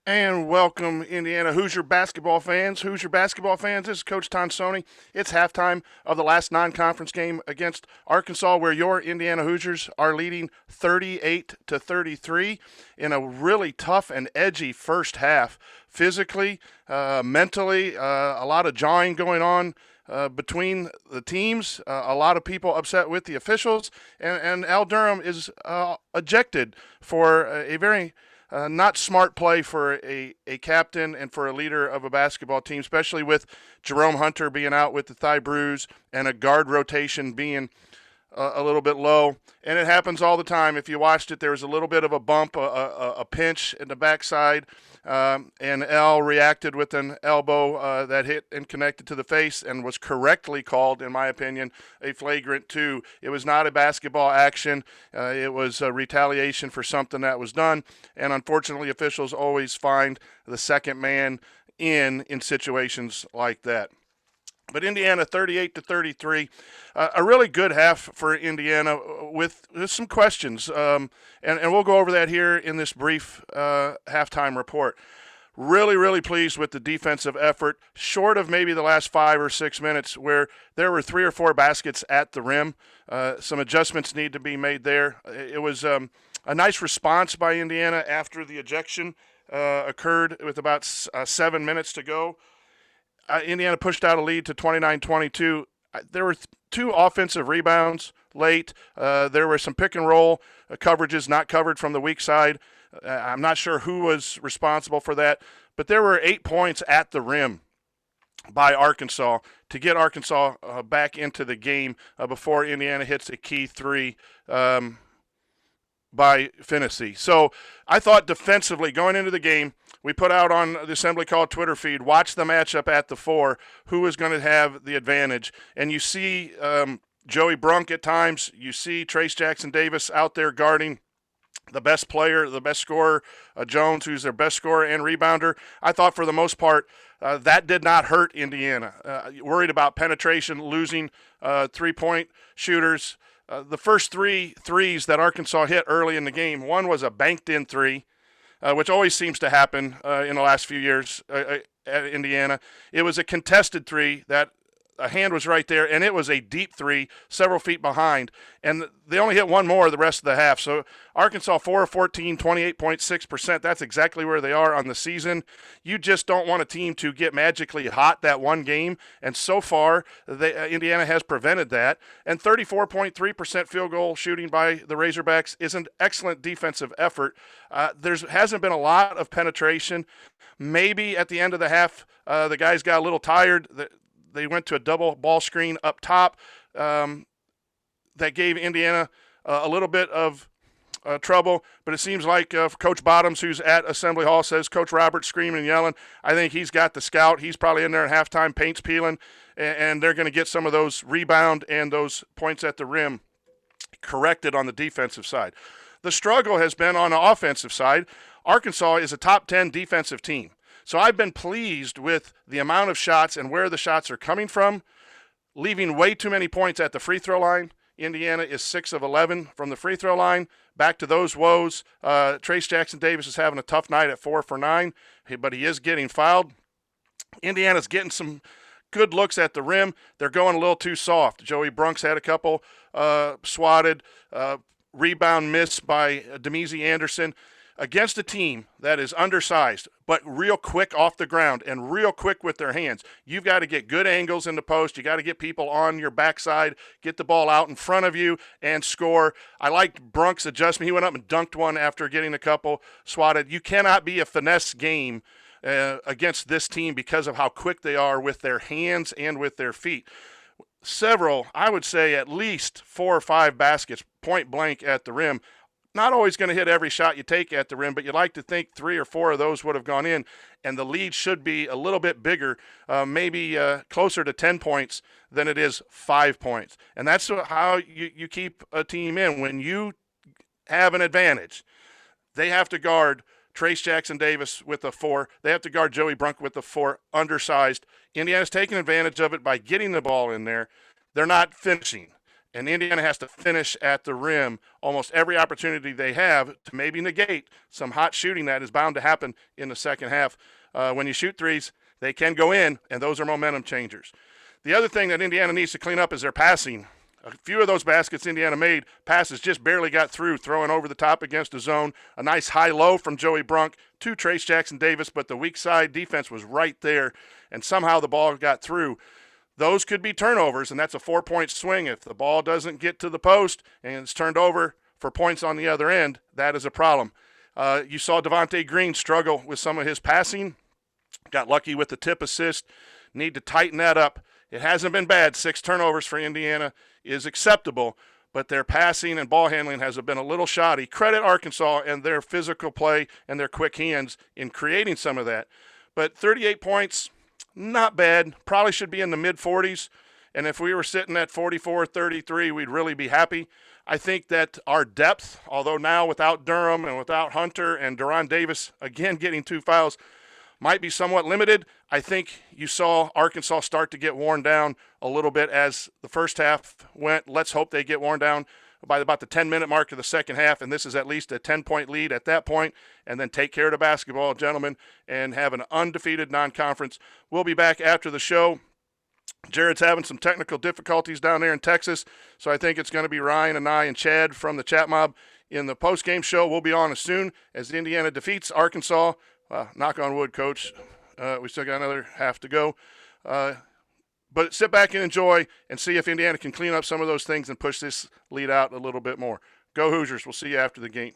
And welcome, Indiana Hoosier basketball fans. Hoosier basketball fans, this is Coach Tonsoni. It's halftime of the last non-conference game against Arkansas, where your Indiana Hoosiers are leading 38-33 in a really tough and edgy first half. Physically, mentally, a lot of jawing going on between the teams. A lot of people upset with the officials, and Al Durham is ejected for a very not smart play for a captain and for a leader of a basketball team, especially with Jerome Hunter being out with the thigh bruise and a guard rotation being a little bit low. And it happens all the time. If you watched it, there was a little bit of a bump, a pinch in the backside, and L reacted with an elbow that hit and connected to the face and was correctly called, in my opinion, a flagrant 2. It was not a basketball action. It was a retaliation for something that was done, and unfortunately officials always find the second man in situations like that. But Indiana 38-33, a really good half for Indiana with some questions, and we'll go over that here in this brief halftime report. Really pleased with the defensive effort, short of maybe the last 5 or 6 minutes where there were 3 or 4 baskets at the rim. Some adjustments need to be made there. It was a nice response by Indiana after the ejection occurred with about 7 minutes to go. Indiana pushed out a lead to 29-22. There were 2 offensive rebounds late. There were some pick and roll coverages not covered from the weak side. I'm not sure who was responsible for that, but there were 8 points at the rim by Arkansas to get Arkansas back into the game before Indiana hits a key 3 by Finney. So I thought defensively going into the game, we put out on the Assembly Call Twitter feed, watch the matchup at the 4, who is going to have the advantage. And you see Joey Brunk at times. You see Trace Jackson Davis out there guarding the best player, the best scorer, Jones, who's their best scorer and rebounder. I thought for the most part that did not hurt Indiana. Worried about penetration, losing 3-point shooters. The first 3 threes that Arkansas hit early in the game, one was a banked-in 3, which always seems to happen in the last few years at Indiana. It was a contested 3 that a hand was right there, and it was a deep 3 several feet behind. And they only hit one more the rest of the half. So Arkansas 4 of 14, 28.6%. That's exactly where they are on the season. You just don't want a team to get magically hot that one game. And so far, Indiana has prevented that. And 34.3% field goal shooting by the Razorbacks is an excellent defensive effort. There hasn't been a lot of penetration. Maybe at the end of the half, the guys got a little tired. They went to a double ball screen up top that gave Indiana a little bit of trouble. But it seems like Coach Bottoms, who's at Assembly Hall, says Coach Roberts screaming and yelling. I think he's got the scout. He's probably in there at halftime, paint's peeling, and they're going to get some of those rebound and those points at the rim corrected on the defensive side. The struggle has been on the offensive side. Arkansas is a top 10 defensive team. So I've been pleased with the amount of shots and where the shots are coming from, leaving way too many points at the free throw line. Indiana is 6 of 11 from the free throw line. Back to those woes. Trace Jackson Davis is having a tough night at 4 for 9, but he is getting fouled. Indiana's getting some good looks at the rim. They're going a little too soft. Joey Brunk's had a couple swatted, rebound miss by Demezi Anderson. Against a team that is undersized, but real quick off the ground and real quick with their hands, you've got to get good angles in the post. You got to get people on your backside, get the ball out in front of you, and score. I liked Brunk's adjustment. He went up and dunked one after getting a couple swatted. You cannot be a finesse game against this team because of how quick they are with their hands and with their feet. Several, I would say at least 4 or 5 baskets, point blank at the rim. Not always going to hit every shot you take at the rim, but you'd like to think 3 or 4 of those would have gone in, and the lead should be a little bit bigger, maybe closer to 10 points than it is 5 points. And that's how you keep a team in. When you have an advantage, they have to guard Trace Jackson Davis with a 4. They have to guard Joey Brunk with a 4, undersized. Indiana's taking advantage of it by getting the ball in there. They're not finishing. And Indiana has to finish at the rim almost every opportunity they have to maybe negate some hot shooting that is bound to happen in the second half. When you shoot threes, they can go in, and those are momentum changers. The other thing that Indiana needs to clean up is their passing. A few of those baskets Indiana made, passes just barely got through, throwing over the top against a zone. A nice high-low from Joey Brunk to Trace Jackson-Davis, but the weak side defense was right there, and somehow the ball got through. Those could be turnovers, and that's a 4-point swing. If the ball doesn't get to the post and it's turned over for points on the other end, that is a problem. You saw Devontae Green struggle with some of his passing. Got lucky with the tip assist. Need to tighten that up. It hasn't been bad. 6 turnovers for Indiana is acceptable, but their passing and ball handling has been a little shoddy. Credit Arkansas and their physical play and their quick hands in creating some of that. But 38 points, not bad. Probably should be in the mid-40s. And if we were sitting at 44-33, we'd really be happy. I think that our depth, although now without Durham and without Hunter and Deron Davis, again getting 2 fouls, might be somewhat limited. I think you saw Arkansas start to get worn down a little bit as the first half went. Let's hope they get worn down by about the 10-minute mark of the second half, and this is at least a 10-point lead at that point, and then take care of the basketball, gentlemen, and have an undefeated non-conference. We'll be back after the show. Jerod's having some technical difficulties down there in Texas, so I think it's going to be Ryan and I and Chad from the Chat Mob in the post-game show. We'll be on as soon as Indiana defeats Arkansas. Knock on wood, Coach. We still got another half to go. But sit back and enjoy and see if Indiana can clean up some of those things and push this lead out a little bit more. Go Hoosiers. We'll see you after the game.